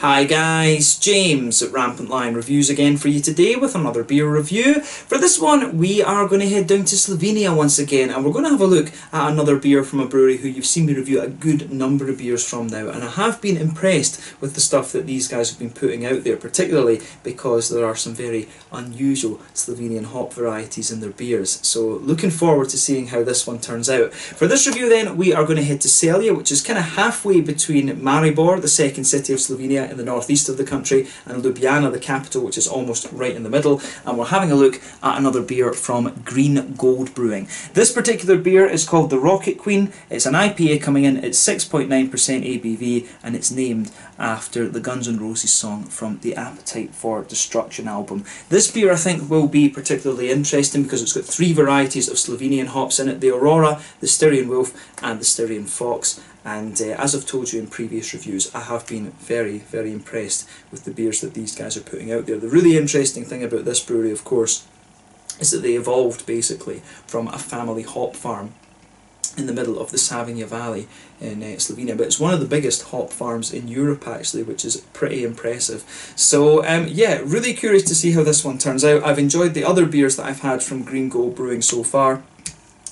Hi guys, James at Rampant Lion Reviews again for you today with another beer review. For this one we are going to head down to Slovenia once again, and we're going to have a look at another beer from a brewery who you've seen me review a good number of beers from now, and I have been impressed with the stuff that these guys have been putting out there, particularly because there are some very unusual Slovenian hop varieties in their beers. So looking forward to seeing how this one turns out. For this review then we are going to head to Celje, which is kind of halfway between Maribor, the second city of Slovenia in the northeast of the country, and Ljubljana, the capital, which is almost right in the middle, and we're having a look at another beer from Green Gold Brewing. This particular beer is called the Rocket Queen. It's an IPA coming in at 6.9% ABV, and it's named after the Guns N' Roses song from the Appetite for Destruction album. This beer I think will be particularly interesting because it's got three varieties of Slovenian hops in it: the Aurora, the Styrian Wolf and the Styrian Fox. And as I've told you in previous reviews, I have been very impressed with the beers that these guys are putting out there. The really interesting thing about this brewery, of course, is that they evolved basically from a family hop farm in the middle of the Savinja Valley in Slovenia, but it's one of the biggest hop farms in Europe actually, which is pretty impressive. So yeah, really curious to see how this one turns out. I've enjoyed the other beers that I've had from Green Gold Brewing so far,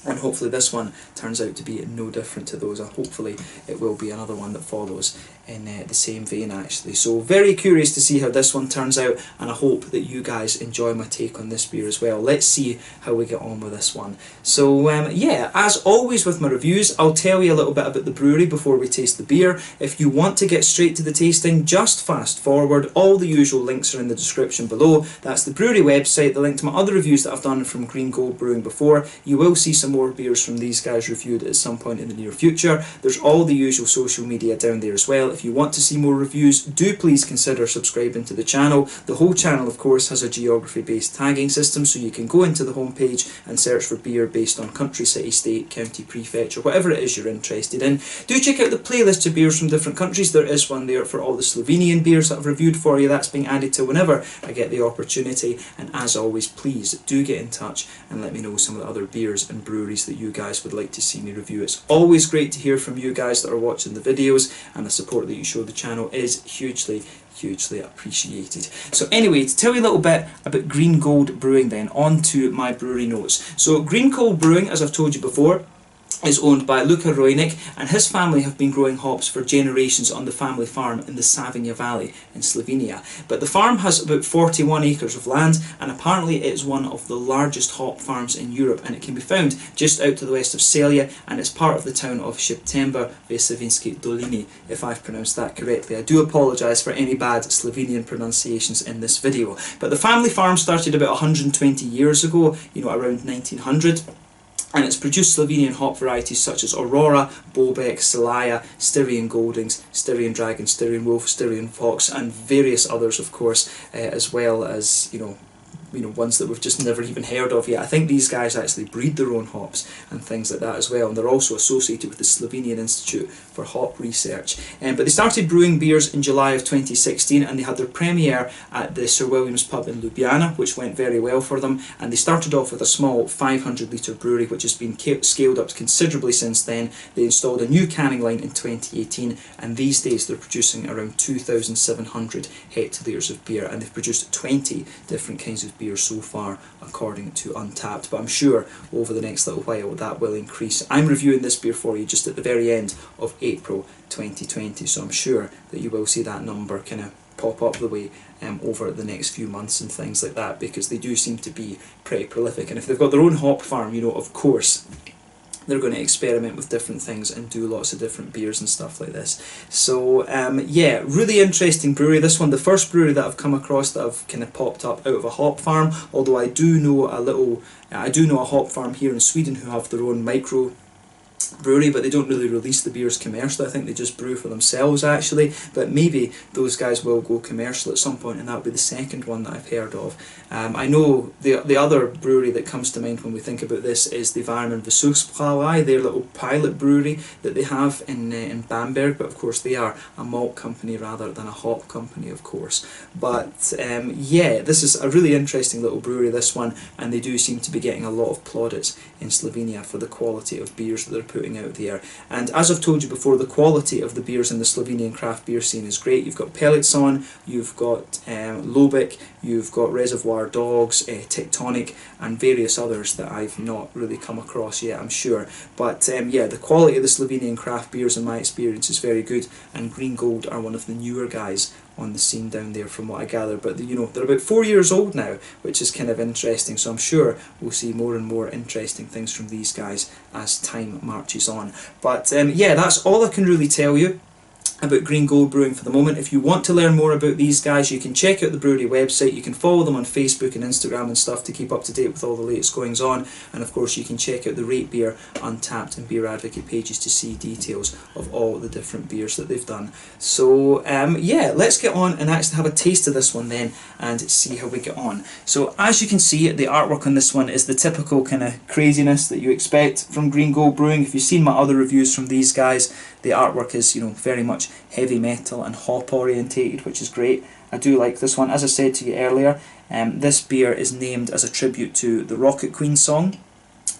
and hopefully this one turns out to be no different to those. Hopefully it will be another one that follows in the same vein actually. So very curious to see how this one turns out, and I hope that you guys enjoy my take on this beer as well. Let's see how we get on with this one. So yeah, as always with my reviews, I'll tell you a little bit about the brewery before we taste the beer. If you want to get straight to the tasting, just fast forward. All the usual links are in the description below. That's the brewery website, the link to my other reviews that I've done from Green Gold Brewing before. You will see some more beers from these guys reviewed at some point in the near future. There's all the usual social media down there as well. If you want to see more reviews, do please consider subscribing to the channel. The whole channel of course has a geography based tagging system, so you can go into the homepage and search for beer based on country, city, state, county, prefecture, whatever it is you're interested in. Do check out the playlist of beers from different countries. There is one there for all the Slovenian beers that I've reviewed for you. That's being added to whenever I get the opportunity, and as always, please do get in touch and let me know some of the other beers and breweries that you guys would like to see me review. It's always great to hear from you guys that are watching the videos, and the support that you show the channel is hugely appreciated. So anyway, to tell you a little bit about Green Gold Brewing then, on to my brewery notes. So Green Gold Brewing, as I've told you before, is owned by Luka Rojnik, and his family have been growing hops for generations on the family farm in the Savinja Valley in Slovenia. But the farm has about 41 acres of land, and apparently it is one of the largest hop farms in Europe, and it can be found just out to the west of Celje, and it's part of the town of September v Savinjski Dolini, if I've pronounced that correctly. I do apologise for any bad Slovenian pronunciations in this video. But the family farm started about 120 years ago, you know, around 1900. And it's produced Slovenian hop varieties such as Aurora, Bobek, Celaya, Styrian Goldings, Styrian Dragon, Styrian Wolf, Styrian Fox, and various others, of course, as well as, you know, ones that we've just never even heard of yet. I think these guys actually breed their own hops and things like that as well, and they're also associated with the Slovenian Institute for Hop Research. But they started brewing beers in July of 2016, and they had their premiere at the Sir William's pub in Ljubljana, which went very well for them, and they started off with a small 500 litre brewery, which has been scaled up considerably since then. They installed a new canning line in 2018, and these days they're producing around 2,700 hectolitres of beer, and they've produced 20 different kinds of beer so far according to Untappd, but I'm sure over the next little while that will increase. I'm reviewing this beer for you just at the very end of April 2020, so I'm sure that you will see that number kind of pop up the way over the next few months and things like that, because they do seem to be pretty prolific, and if they've got their own hop farm, you know, of course they're going to experiment with different things and do lots of different beers and stuff like this. So yeah, really interesting brewery. This one, the first brewery that I've come across that I've kind of popped up out of a hop farm, although I do know a hop farm here in Sweden who have their own micro brewery, but they don't really release the beers commercially. I think they just brew for themselves actually, but maybe those guys will go commercial at some point, and that will be the second one that I've heard of. I know the other brewery that comes to mind when we think about this is the Varmen Versuchsbrauerei, their little pilot brewery that they have in Bamberg, but of course they are a malt company rather than a hop company, of course. But yeah, this is a really interesting little brewery, this one, and they do seem to be getting a lot of plaudits in Slovenia for the quality of beers that they're putting putting out there. And as I've told you before, the quality of the beers in the Slovenian craft beer scene is great. You've got Pelletsson, you've got Lobik, you've got Reservoir Dogs, Tectonic, and various others that I've not really come across yet, I'm sure. But yeah, the quality of the Slovenian craft beers in my experience is very good, and Green Gold are one of the newer guys on the scene down there from what I gather. But you know, they're about 4 years old now, which is kind of interesting, so I'm sure we'll see more and more interesting things from these guys as time marches on. But yeah, that's all I can really tell you about Green Gold Brewing for the moment. If you want to learn more about these guys, you can check out the brewery website, you can follow them on Facebook and Instagram and stuff to keep up to date with all the latest goings on, and of course you can check out the Rate Beer, Untappd and Beer Advocate pages to see details of all the different beers that they've done. So yeah, let's get on and actually have a taste of this one then and see how we get on. So as you can see, the artwork on this one is the typical kind of craziness that you expect from Green Gold Brewing. If you've seen my other reviews from these guys, the artwork is, you know, very much heavy metal and hop orientated, which is great. I do like this one. As I said to you earlier, this beer is named as a tribute to the Rocket Queen song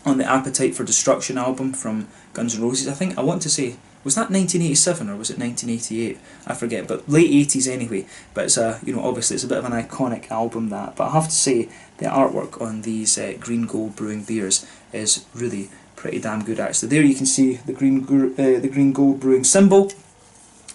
on the Appetite for Destruction album from Guns N' Roses, I think. I want to say, was that 1987 or was it 1988? I forget, but late 80s anyway. But it's a, you know, obviously it's a bit of an iconic album, that. But I have to say, the artwork on these Green Gold Brewing beers is really pretty damn good, actually. There you can see the Green Gold Brewing symbol,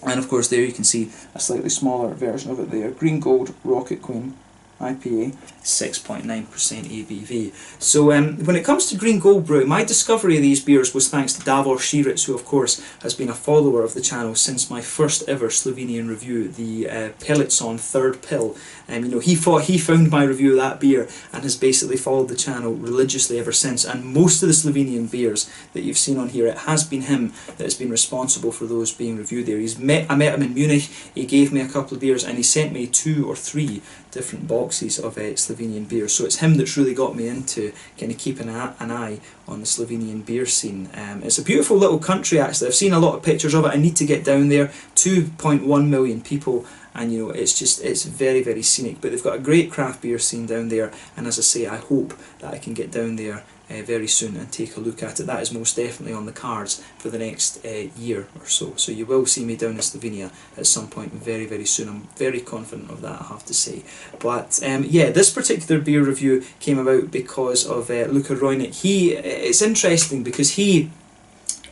and of course there you can see a slightly smaller version of it there. Green Gold Rocket Queen IPA, 6.9% ABV. So when it comes to Green Gold Brewing, my discovery of these beers was thanks to Davor Širic, who of course has been a follower of the channel since my first ever Slovenian review, the Pelletsson Third Pill. You know, he found my review of that beer and has basically followed the channel religiously ever since. And most of the Slovenian beers that you've seen on here, it has been him that has been responsible for those being reviewed there. I met him in Munich, he gave me a couple of beers and he sent me 2 or 3 different boxes of Slovenian beer. So it's him that's really got me into kind of keeping an eye on the Slovenian beer scene. It's a beautiful little country, actually. I've seen a lot of pictures of it. I need to get down there. 2.1 million people, and you know, it's very, very scenic. But they've got a great craft beer scene down there, and as I say, I hope that I can get down there very soon and take a look at it. That is most definitely on the cards for the next year or so. So you will see me down in Slovenia at some point very, very soon. I'm very confident of that, I have to say. But yeah, this particular beer review came about because of Luka Rojnik. It's interesting because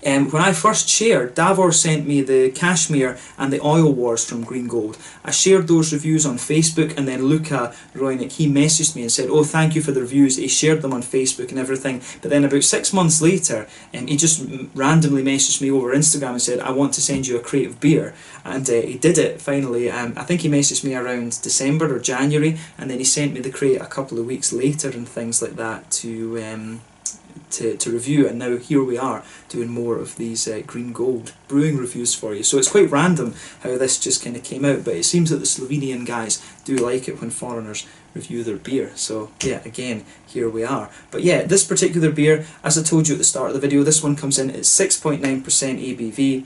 when I first shared, Davor sent me the Kashmir and the Oil Wars from Green Gold. I shared those reviews on Facebook, and then Luka Rojnik, he messaged me and said, oh, thank you for the reviews. He shared them on Facebook and everything. But then about 6 months later, he just randomly messaged me over Instagram and said, I want to send you a crate of beer. And he did it finally. I think he messaged me around December or January, and then he sent me the crate a couple of weeks later and things like that to review, and now here we are doing more of these Green Gold Brewing reviews for you. So it's quite random how this just kind of came out, but it seems that the Slovenian guys do like it when foreigners review their beer. So yeah, again, here we are. But yeah, this particular beer, as I told you at the start of the video, this one comes in at 6.9% ABV.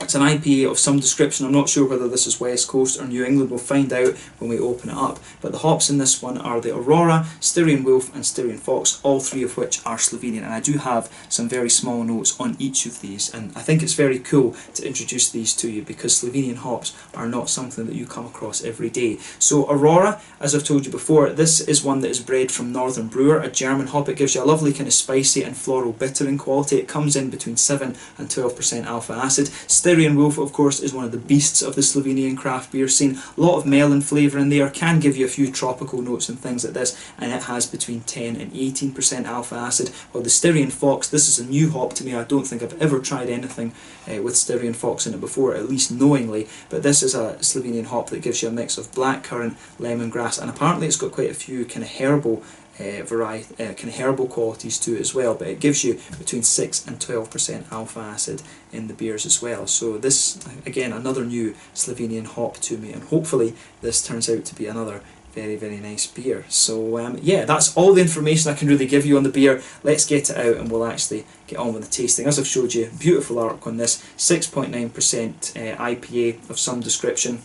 It's an IPA of some description. I'm not sure whether this is West Coast or New England. We'll find out when we open it up. But the hops in this one are the Aurora, Styrian Wolf and Styrian Fox, all 3 of which are Slovenian. And I do have some very small notes on each of these. And I think it's very cool to introduce these to you because Slovenian hops are not something that you come across every day. So Aurora, as I've told you before, this is one that is bred from Northern Brewer, a German hop. It gives you a lovely kind of spicy and floral bittering quality. It comes in between 7 and 12% alpha acid. Styrian Wolf, of course, is one of the beasts of the Slovenian craft beer scene. A lot of melon flavour in there, can give you a few tropical notes and things like this, and it has between 10 and 18% alpha acid. While the Styrian Fox, this is a new hop to me. I don't think I've ever tried anything with Styrian Fox in it before, at least knowingly, but this is a Slovenian hop that gives you a mix of blackcurrant, lemongrass, and apparently it's got quite a few kind of herbal herbal qualities to it as well, but it gives you between 6 and 12% alpha acid in the beers as well. So this, again, another new Slovenian hop to me, and hopefully this turns out to be another very, very nice beer. So yeah, that's all the information I can really give you on the beer. Let's get it out and we'll actually get on with the tasting. As I've showed you, beautiful artwork on this, 6.9% IPA of some description,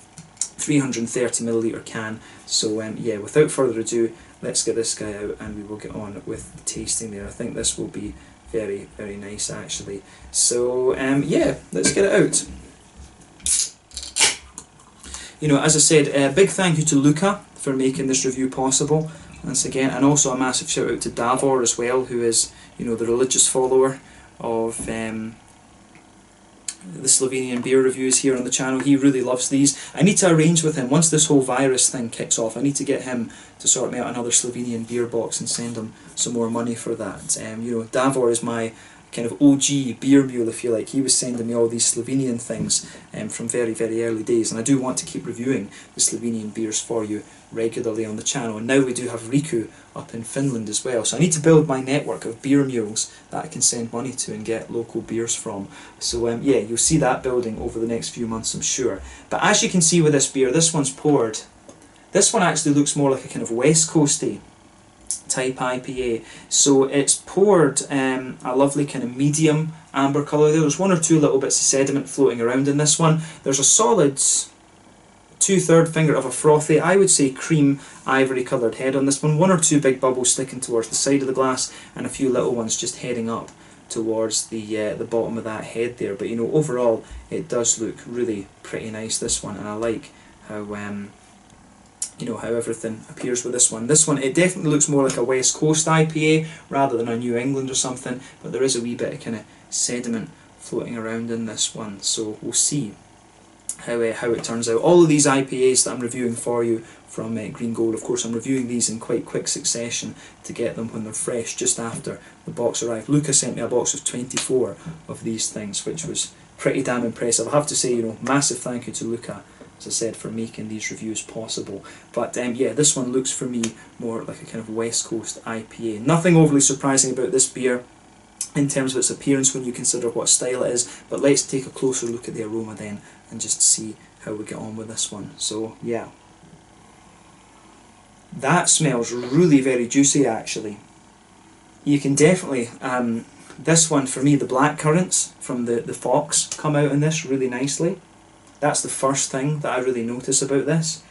330ml can. So yeah, without further ado, let's get this guy out and we will get on with the tasting there. I think this will be very, very nice actually. So yeah, let's get it out. You know, as I said, a big thank you to Luca for making this review possible once again, and also a massive shout out to Davor as well, who is, you know, the religious follower of the Slovenian beer reviews here on the channel. He really loves these. I need to arrange with him, once this whole virus thing kicks off, I need to get him to sort me out another Slovenian beer box and send him some more money for that. You know, Davor is my kind of OG beer mule, if you like. He was sending me all these Slovenian things from very, very early days, and I do want to keep reviewing the Slovenian beers for you regularly on the channel. And now we do have Riku up in Finland as well, so I need to build my network of beer mules that I can send money to and get local beers from. So yeah, you'll see that building over the next few months, I'm sure. But as you can see with this beer, this one's poured. This one actually looks more like a kind of West Coasty type IPA. So it's poured a lovely kind of medium amber colour. There's one or two little bits of sediment floating around in this one. There's a solid 2/3 finger of a frothy, I would say cream ivory coloured head on this one. One or two big bubbles sticking towards the side of the glass, and a few little ones just heading up towards the bottom of that head there. But you know, overall it does look really pretty nice, this one, and I like how you know, how everything appears with this one. This one, it definitely looks more like a West Coast IPA rather than a New England or something, but there is a wee bit of kind of sediment floating around in this one, so we'll see how it turns out. All of these IPAs that I'm reviewing for you from Green Gold, of course, I'm reviewing these in quite quick succession to get them when they're fresh, just after the box arrived. Luca sent me a box of 24 of these things, which was pretty damn impressive. I have to say, you know, massive thank you to Luca, as I said, for making these reviews possible. But yeah, this one looks for me more like a kind of West Coast IPA. Nothing overly surprising about this beer in terms of its appearance when you consider what style it is, but let's take a closer look at the aroma then and just see how we get on with this one. So yeah, that smells really very juicy actually. You can definitely, this one for me, the black currants from the Fox come out in this really nicely. That's the first thing that I really notice about this.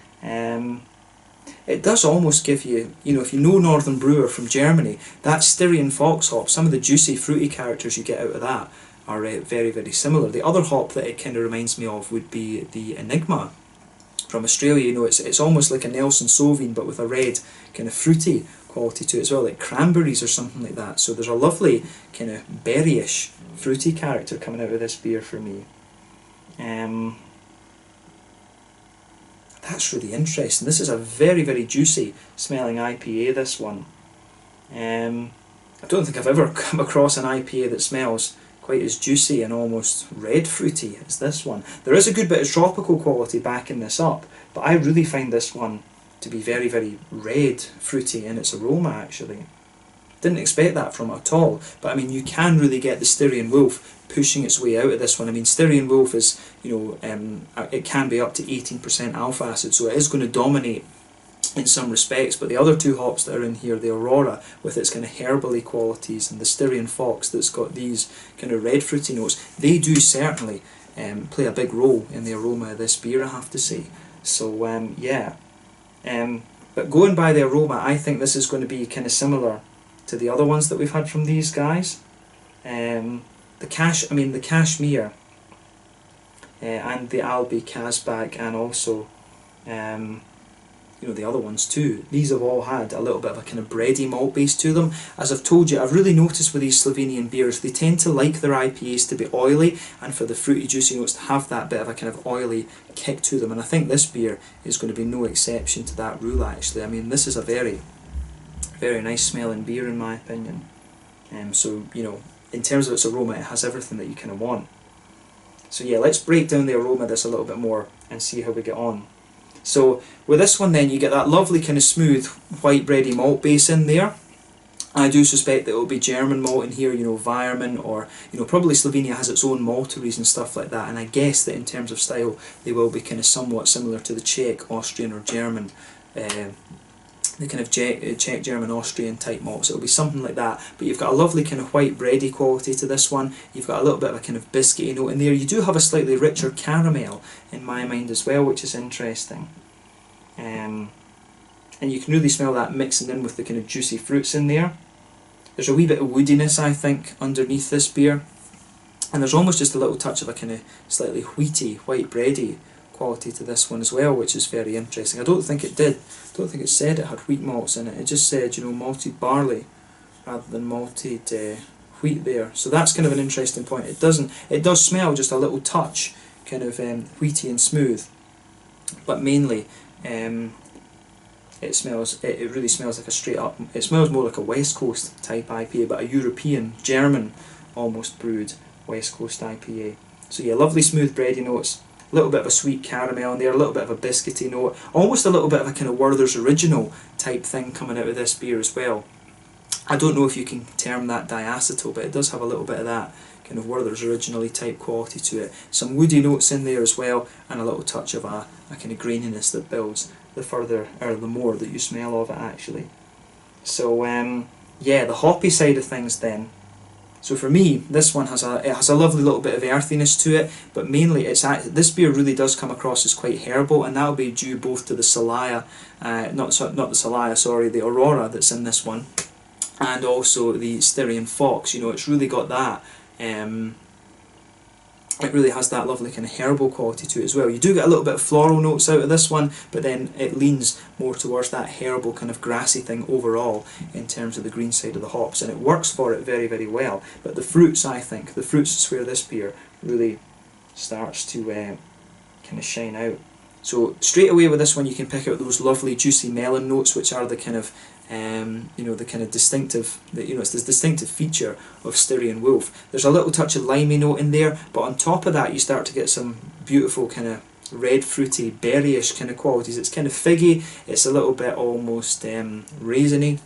It does almost give you, you know, if you know Northern Brewer from Germany, that Styrian Fox hop, some of the juicy fruity characters you get out of that are very, very similar. The other hop that it kind of reminds me of would be the Enigma from Australia. You know, it's almost like a Nelson Sauvin, but with a red kind of fruity quality to it as well, like cranberries or something like that. So there's a lovely kind of berryish fruity character coming out of this beer for me. That's really interesting. This is a very, very juicy smelling IPA, this one. I don't think I've ever come across an IPA that smells quite as juicy and almost red fruity as this one. There is a good bit of tropical quality backing this up, but I really find this one to be very, very red fruity in its aroma actually. Didn't expect that from it at all, but I mean, you can really get the Styrian Wolf pushing its way out of this one. I mean, Styrian Wolf is, you know, it can be up to 18% alpha acid, so it is going to dominate in some respects, but the other two hops that are in here, the Aurora with its kind of herbally qualities and the Styrian Fox that's got these kind of red fruity notes, they do certainly play a big role in the aroma of this beer, I have to say. So yeah, but going by the aroma, I think this is going to be kind of similar to the other ones that we've had from these guys. The Kashmir and the Albi Kazbak, and also you know, the other ones too. These have all had a little bit of a kind of bready malt base to them. As I've told you, I've really noticed with these Slovenian beers, they tend to like their IPAs to be oily, and for the fruity juicy notes to have that bit of a kind of oily kick to them, and I think this beer is going to be no exception to that rule actually. I mean, this is a very, very nice smelling beer in my opinion. So, you know, in terms of its aroma, it has everything that you kind of want. So yeah, let's break down the aroma of this a little bit more and see how we get on. So with this one then, you get that lovely kind of smooth white bready malt base in there. I do suspect that it will be German malt in here, you know, Weirmann, or, you know, probably Slovenia has its own malteries and stuff like that, and I guess that in terms of style they will be kind of somewhat similar to the Czech, Austrian or German, the kind of Czech, German, Austrian type malts. It'll be something like that, but you've got a lovely kind of white bready quality to this one. You've got a little bit of a kind of biscuity note in there. You do have a slightly richer caramel in my mind as well, which is interesting. And you can really smell that mixing in with the kind of juicy fruits in there. There's a wee bit of woodiness, I think, underneath this beer, and there's almost just a little touch of a kind of slightly wheaty, white bready quality to this one as well, which is very interesting. I don't think it did. I don't think it said it had wheat malts in it. It just said, you know, malted barley rather than malted wheat there. So that's kind of an interesting point. It doesn't. It does smell just a little touch, kind of wheaty and smooth, but mainly it smells. It really smells like a straight up. It smells more like a West Coast type IPA, but a European, German, almost brewed West Coast IPA. So yeah, lovely smooth bready notes. A little bit of a sweet caramel in there, a little bit of a biscuity note, almost a little bit of a kind of Werther's Original type thing coming out of this beer as well. I don't know if you can term that diacetyl, but it does have a little bit of that kind of Werther's Originally type quality to it. Some woody notes in there as well, and a little touch of a kind of graininess that builds the further, or the more that you smell of it actually. So yeah, the hoppy side of things then. So for me, this one has a lovely little bit of earthiness to it, but mainly this beer really does come across as quite herbal, and that'll be due both to the Celaya, not the Celaya, sorry, the Aurora that's in this one, and also the Styrian Fox. You know, it's really got that. It really has that lovely kind of herbal quality to it as well. You do get a little bit of floral notes out of this one, but then it leans more towards that herbal kind of grassy thing overall in terms of the green side of the hops, and it works for it very, very well. But the fruits, I think, the fruits is where this beer really starts to kind of shine out. So straight away with this one you can pick out those lovely juicy melon notes, which are the kind of you know, the kind of distinctive, it's this distinctive feature of Styrian Wolf. There's a little touch of limey note in there, but on top of that you start to get some beautiful kind of red fruity, berryish kind of qualities. It's kind of figgy, it's a little bit almost raisiny,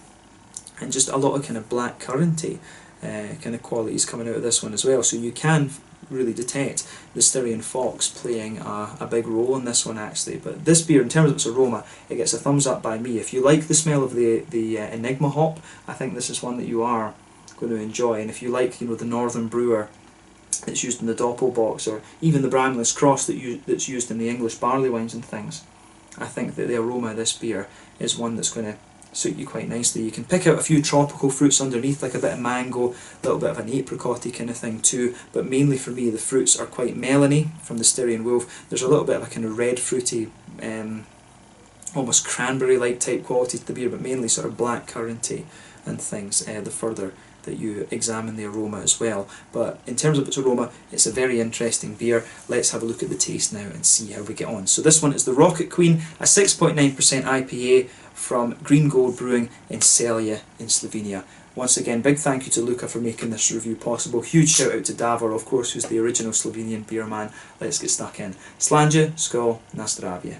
and just a lot of kind of black curranty kind of qualities coming out of this one as well. So you can really detect the Styrian Fox playing a big role in this one actually. But this beer, in terms of its aroma, it gets a thumbs up by me. If you like the smell of the Enigma hop, I think this is one that you are going to enjoy. And if you like, you know, the Northern Brewer that's used in the Doppelbox, or even the Bramley's Cross that's used in the English barley wines and things, I think that the aroma of this beer is one that's going to suit you quite nicely. You can pick out a few tropical fruits underneath, like a bit of mango, a little bit of an apricot-y kind of thing too, but mainly for me the fruits are quite melony from the Styrian Wolf. There's a little bit of a kind of red fruity, almost cranberry-like type quality to the beer, but mainly sort of black curranty and things the further that you examine the aroma as well. But in terms of its aroma, it's a very interesting beer. Let's have a look at the taste now and see how we get on. So this one is the Rocket Queen, a 6.9% IPA from Green Gold Brewing in Celje in Slovenia. Once again, big thank you to Luca for making this review possible. Huge shout out to Davor, of course, who's the original Slovenian beer man. Let's get stuck in. Slanje, skål, na zdravje.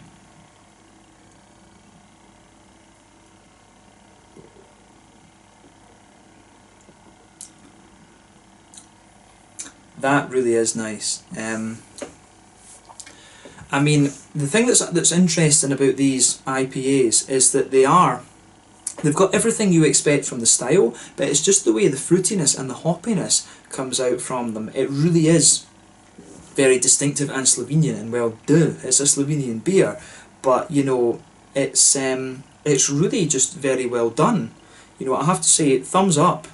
That really is nice. I mean, the thing that's interesting about these IPAs is that they've got everything you expect from the style, but it's just the way the fruitiness and the hoppiness comes out from them. It really is very distinctive and Slovenian, and well, it's a Slovenian beer, but you know, it's really just very well done. You know, I have to say, thumbs up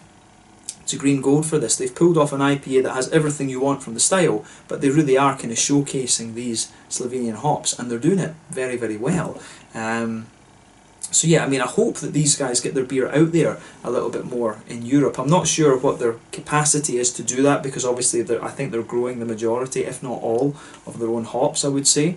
to Green Gold for this. They've pulled off an IPA that has everything you want from the style, but they really are kind of showcasing these Slovenian hops, and they're doing it very, very well. So yeah, I mean, I hope that these guys get their beer out there a little bit more in Europe. I'm not sure what their capacity is to do that, because obviously I think they're growing the majority, if not all, of their own hops, I would say.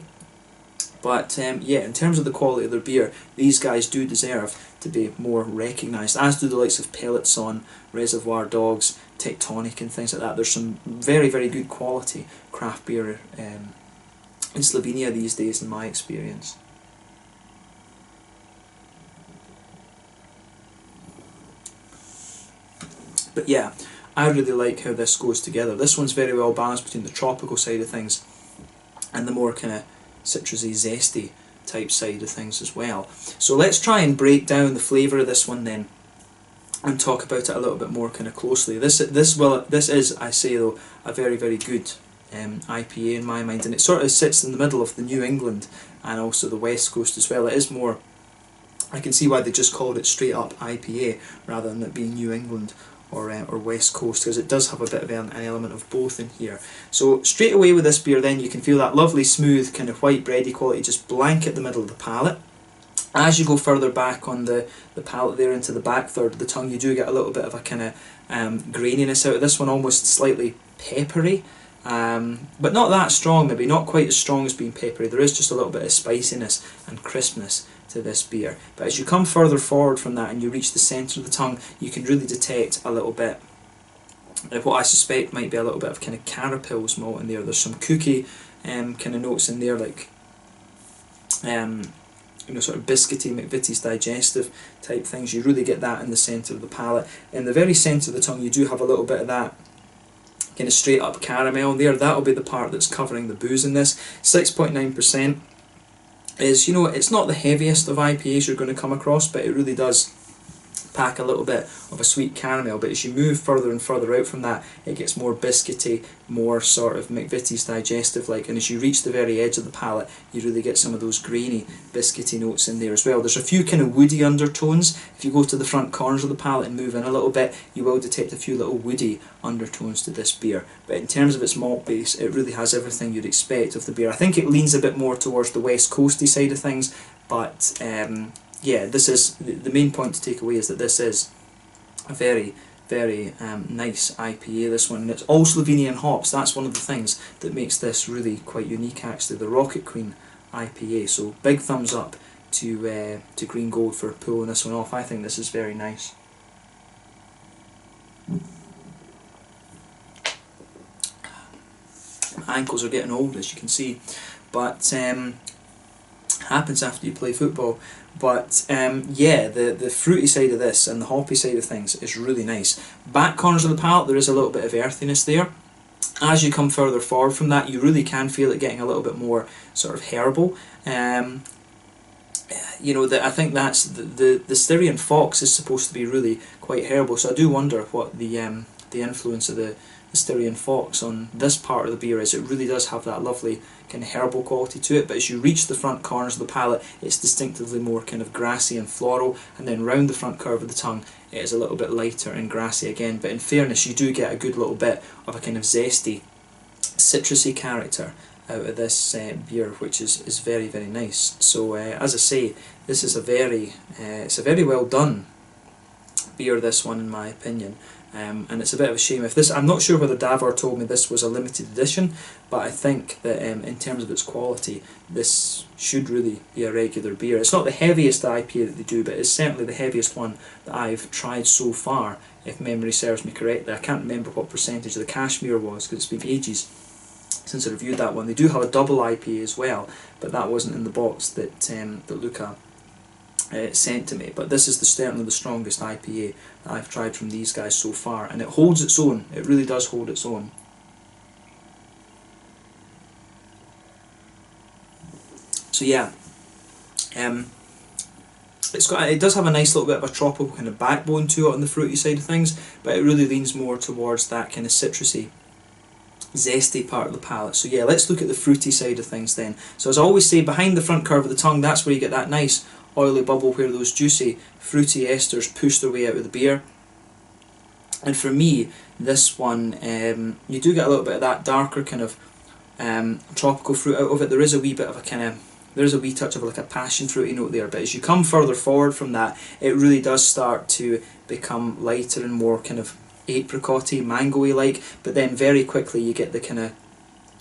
But yeah, in terms of the quality of their beer, these guys do deserve to be more recognised, as do the likes of Pelletson, Reservoir Dogs, Tectonic and things like that. There's some very, very good quality craft beer in Slovenia these days, in my experience. But yeah, I really like how this goes together. This one's very well balanced between the tropical side of things and the more kind of citrusy, zesty type side of things as well. So let's try and break down the flavour of this one then, and talk about it a little bit more kind of closely. This is, I say though, a very, very good IPA in my mind, and it sort of sits in the middle of the New England and also the West Coast as well. It is more, I can see why they just called it straight up IPA rather than it being New England or West Coast, because it does have a bit of an element of both in here. So straight away with this beer then you can feel that lovely smooth kind of white bready quality just blanket the middle of the palate. As you go further back on the palate there into the back third of the tongue, you do get a little bit of a kind of graininess out of this one, almost slightly peppery, but not that strong, maybe not quite as strong as being peppery. There is just a little bit of spiciness and crispness to this beer. But as you come further forward from that and you reach the centre of the tongue, you can really detect a little bit of what I suspect might be a little bit of kind of Carapils malt in there. There's some cookie kind of notes in there, like you know, sort of biscuity, McVitie's digestive type things. You really get that in the centre of the palate. In the very centre of the tongue you do have a little bit of that kind of straight up caramel there. That'll be the part that's covering the booze in this. 6.9% is, you know, it's not the heaviest of IPAs you're going to come across, but it really does pack a little bit of a sweet caramel. But as you move further and further out from that, it gets more biscuity, more sort of McVitie's digestive like, and as you reach the very edge of the palate you really get some of those grainy biscuity notes in there as well. There's a few kind of woody undertones. If you go to the front corners of the palate and move in a little bit, you will detect a few little woody undertones to this beer. But in terms of its malt base, it really has everything you'd expect of the beer. I think it leans a bit more towards the West Coasty side of things, but yeah, this is the main point to take away, is that this is a very, very nice IPA, this one, and it's all Slovenian hops. That's one of the things that makes this really quite unique actually, the Rocket Queen IPA. So big thumbs up to Green Gold for pulling this one off. I think this is very nice. My ankles are getting old, as you can see, but happens after you play football. But yeah, the fruity side of this and the hoppy side of things is really nice. Back corners of the palate, there is a little bit of earthiness there. As you come further forward from that, you really can feel it getting a little bit more sort of herbal. You know, I think that's the Styrian Fox is supposed to be really quite herbal, so I do wonder what the influence of the Styrian Fox on this part of the beer is. It really does have that lovely kind of herbal quality to it, but as you reach the front corners of the palate, it's distinctively more kind of grassy and floral, and then round the front curve of the tongue it is a little bit lighter and grassy again. But in fairness, you do get a good little bit of a kind of zesty, citrusy character out of this beer, which is very, very nice. So as I say, this is it's a very well done beer, this one, in my opinion. And it's a bit of a shame if this, I'm not sure whether Davor told me this was a limited edition, but I think that in terms of its quality, this should really be a regular beer. It's not the heaviest IPA that they do, but it's certainly the heaviest one that I've tried so far, if memory serves me correctly. I can't remember what percentage the Cashmere was, because it's been ages since I reviewed that one. They do have a double IPA as well, but that wasn't in the box that Luca sent to me. But this is certainly the strongest IPA that I've tried from these guys so far, and it holds its own. It really does hold its own. So yeah, it does have a nice little bit of a tropical kind of backbone to it on the fruity side of things, but it really leans more towards that kind of citrusy, zesty part of the palate. So yeah, let's look at the fruity side of things then. So as I always say, behind the front curve of the tongue, that's where you get that nice oily bubble where those juicy fruity esters push their way out of the beer. And for me, this one, you do get a little bit of that darker kind of tropical fruit out of it. There is a wee bit of a kind of, there's a wee touch of like a passion fruity note there, but as you come further forward from that, it really does start to become lighter and more kind of apricot-y, mango-y like, but then very quickly you get the kind of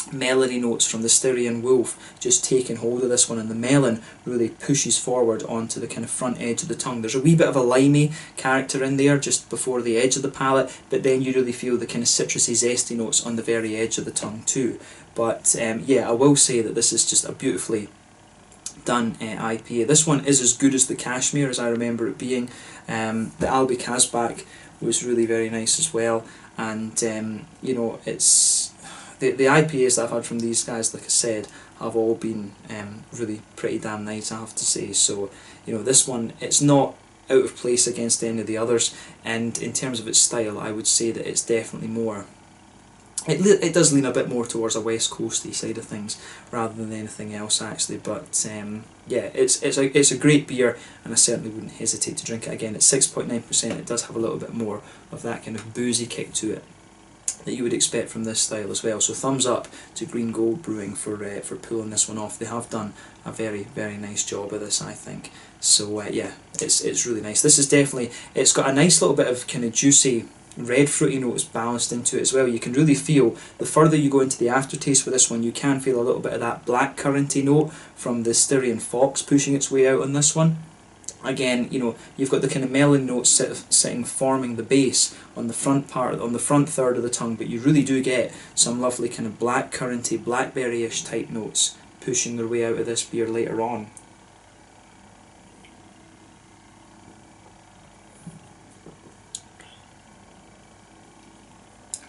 melony notes from the Styrian Wolf just taking hold of this one, and the melon really pushes forward onto the kind of front edge of the tongue. There's a wee bit of a limey character in there just before the edge of the palate, but then you really feel the kind of citrusy, zesty notes on the very edge of the tongue too. But yeah, I will say that this is just a beautifully done IPA. This one is as good as the Cashmere as I remember it being. The Albi Kazbak was really very nice as well, and you know, it's the IPAs that I've had from these guys, like I said, have all been really pretty damn nice, I have to say. So you know, this one, it's not out of place against any of the others, and in terms of its style, I would say that it's definitely more It does lean a bit more towards a West Coasty side of things rather than anything else actually, but yeah, it's a great beer, and I certainly wouldn't hesitate to drink it again. It's 6.9%. It does have a little bit more of that kind of boozy kick to it that you would expect from this style as well. So thumbs up to Green Gold Brewing for pulling this one off. They have done a very nice job of this, I think. So yeah, it's really nice. This is definitely, it's got a nice little bit of kind of juicy red fruity notes balanced into it as well. You can really feel, the further you go into the aftertaste with this one, you can feel a little bit of that black curranty note from the Styrian Fox pushing its way out on this one. Again, you know, you've got the kind of melon notes sitting forming the base on the front part, on the front third of the tongue, but you really do get some lovely kind of black curranty, blackberry-ish type notes pushing their way out of this beer later on.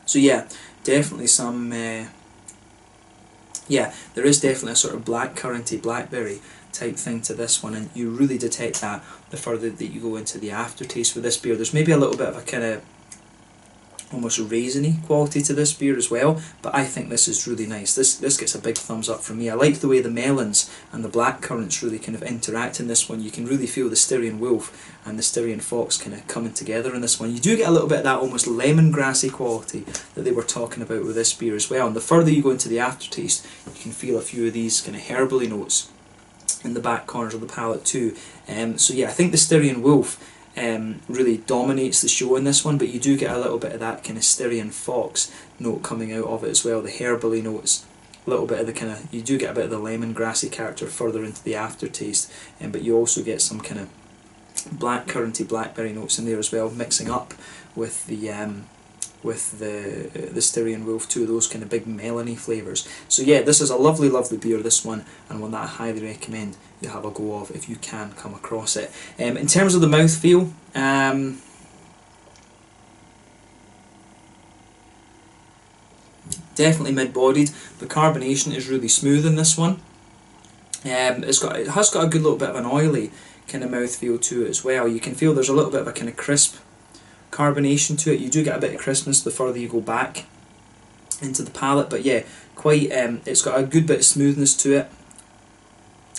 So yeah, definitely some, yeah, there is definitely a sort of black curranty, blackberry type thing to this one, and you really detect that the further that you go into the aftertaste with this beer. There's maybe a little bit of a kind of almost raisiny quality to this beer as well, but I think this is really nice. This gets a big thumbs up from me. I like the way the melons and the black currants really kind of interact in this one. You can really feel the Styrian Wolf and the Styrian Fox kind of coming together in this one. You do get a little bit of that almost lemongrassy quality that they were talking about with this beer as well, and the further you go into the aftertaste, you can feel a few of these kind of herbally notes in the back corners of the palate too. So yeah, I think the Styrian Wolf really dominates the show in this one, but you do get a little bit of that kind of Styrian Fox note coming out of it as well, the herbally notes, a little bit of the kind of, you do get a bit of the lemongrassy character further into the aftertaste, but you also get some kind of black curranty, blackberry notes in there as well, mixing up with the Styrian Wolf too, those kind of big melony flavours. So yeah, this is a lovely beer, this one, and one that I highly recommend you have a go of if you can come across it. In terms of the mouthfeel, definitely mid-bodied. The carbonation is really smooth in this one. It has got a good little bit of an oily kind of mouthfeel to it as well. You can feel there's a little bit of a kind of crisp carbonation to it. You do get a bit of crispness the further you go back into the palate, but yeah, quite. It's got a good bit of smoothness to it.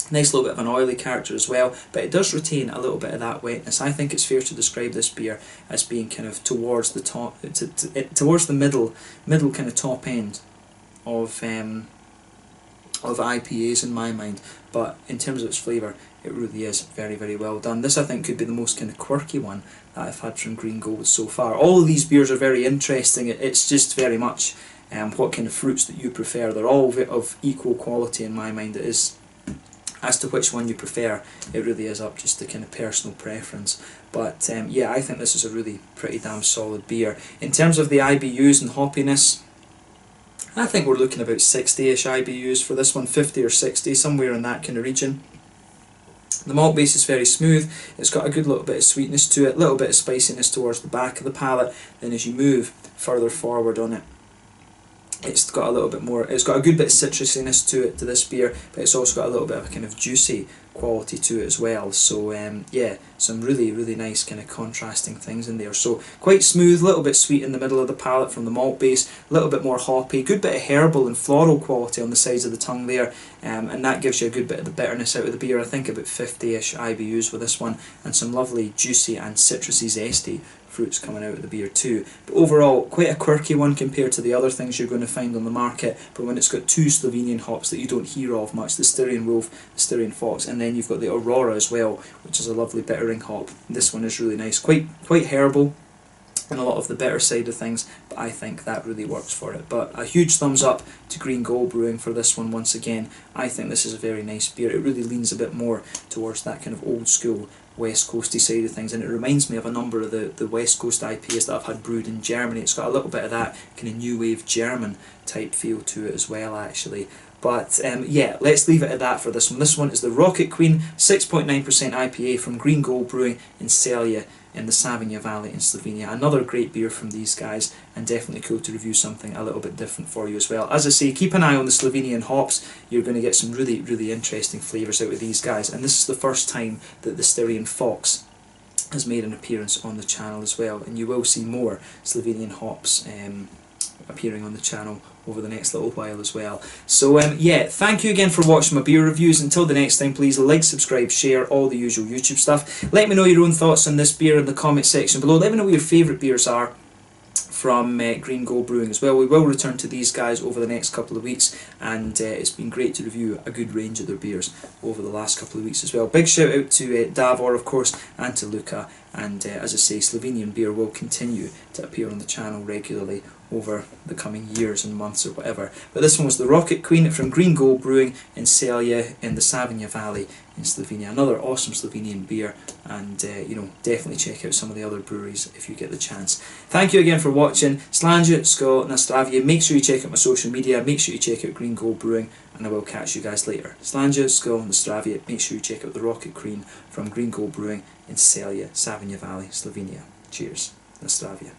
Nice little bit of an oily character as well, but it does retain a little bit of that wetness. I think it's fair to describe this beer as being kind of towards the top, towards the middle kind of top end of IPAs in my mind. But in terms of its flavour, it really is very well done. This I think could be the most kind of quirky one that I've had from Green Gold so far. All of these beers are very interesting. It's just very much what kind of fruits that you prefer. They're all of equal quality in my mind. It is. As to which one you prefer, it really is up just to kind of personal preference. But yeah, I think this is a really pretty damn solid beer. In terms of the IBUs and hoppiness, I think we're looking about 60-ish IBUs for this one, 50 or 60, somewhere in that kind of region. The malt base is very smooth. It's got a good little bit of sweetness to it, a little bit of spiciness towards the back of the palate. Then as you move further forward on it, it's got a little bit more, it's got a good bit of citrusiness to it, to this beer, but it's also got a little bit of a kind of juicy quality to it as well. So yeah, some really nice kind of contrasting things in there. So quite smooth, a little bit sweet in the middle of the palate from the malt base, a little bit more hoppy, good bit of herbal and floral quality on the sides of the tongue there, and that gives you a good bit of the bitterness out of the beer. I think about 50-ish IBUs with this one, and some lovely juicy and citrusy zesty fruits coming out of the beer too. But overall, quite a quirky one compared to the other things you're going to find on the market, but when it's got two Slovenian hops that you don't hear of much, the Styrian Wolf, the Styrian Fox, and then you've got the Aurora as well, which is a lovely bittering hop. This one is really nice, quite herbal and a lot of the bitter side of things, but I think that really works for it. But a huge thumbs up to Green Gold Brewing for this one once again. I think this is a very nice beer. It really leans a bit more towards that kind of old school West Coasty side of things, and it reminds me of a number of the West Coast IPAs that I've had brewed in Germany. It's got a little bit of that kind of new wave German type feel to it as well, actually. But yeah, let's leave it at that for this one. This one is the Rocket Queen 6.9% IPA from Green Gold Brewing in Celje in the Savinja Valley in Slovenia. Another great beer from these guys, and definitely cool to review something a little bit different for you as well. As I say, keep an eye on the Slovenian hops. You're going to get some really interesting flavours out of these guys, and this is the first time that the Styrian Fox has made an appearance on the channel as well, and you will see more Slovenian hops appearing on the channel over the next little while as well. So yeah, thank you again for watching my beer reviews. Until the next time, please like, subscribe, share, all the usual YouTube stuff. Let me know your own thoughts on this beer in the comment section below. Let me know what your favourite beers are from Green Gold Brewing as well. We will return to these guys over the next couple of weeks, and it's been great to review a good range of their beers over the last couple of weeks as well. Big shout out to Davor, of course, and to Luca, and as I say, Slovenian beer will continue to appear on the channel regularly over the coming years and months or whatever. But this one was the Rocket Queen from Green Gold Brewing in Celje in the Savinja Valley in Slovenia. Another awesome Slovenian beer, and you know, definitely check out some of the other breweries if you get the chance. Thank you again for watching. Savinja, Skål, Nastravia. Make sure you check out my social media, make sure you check out Green Gold Brewing, and I will catch you guys later. Savinja, Skål, Nastravia. Make sure you check out the Rocket Queen from Green Gold Brewing in Celje, Savinja Valley, Slovenia. Cheers. Nastravia.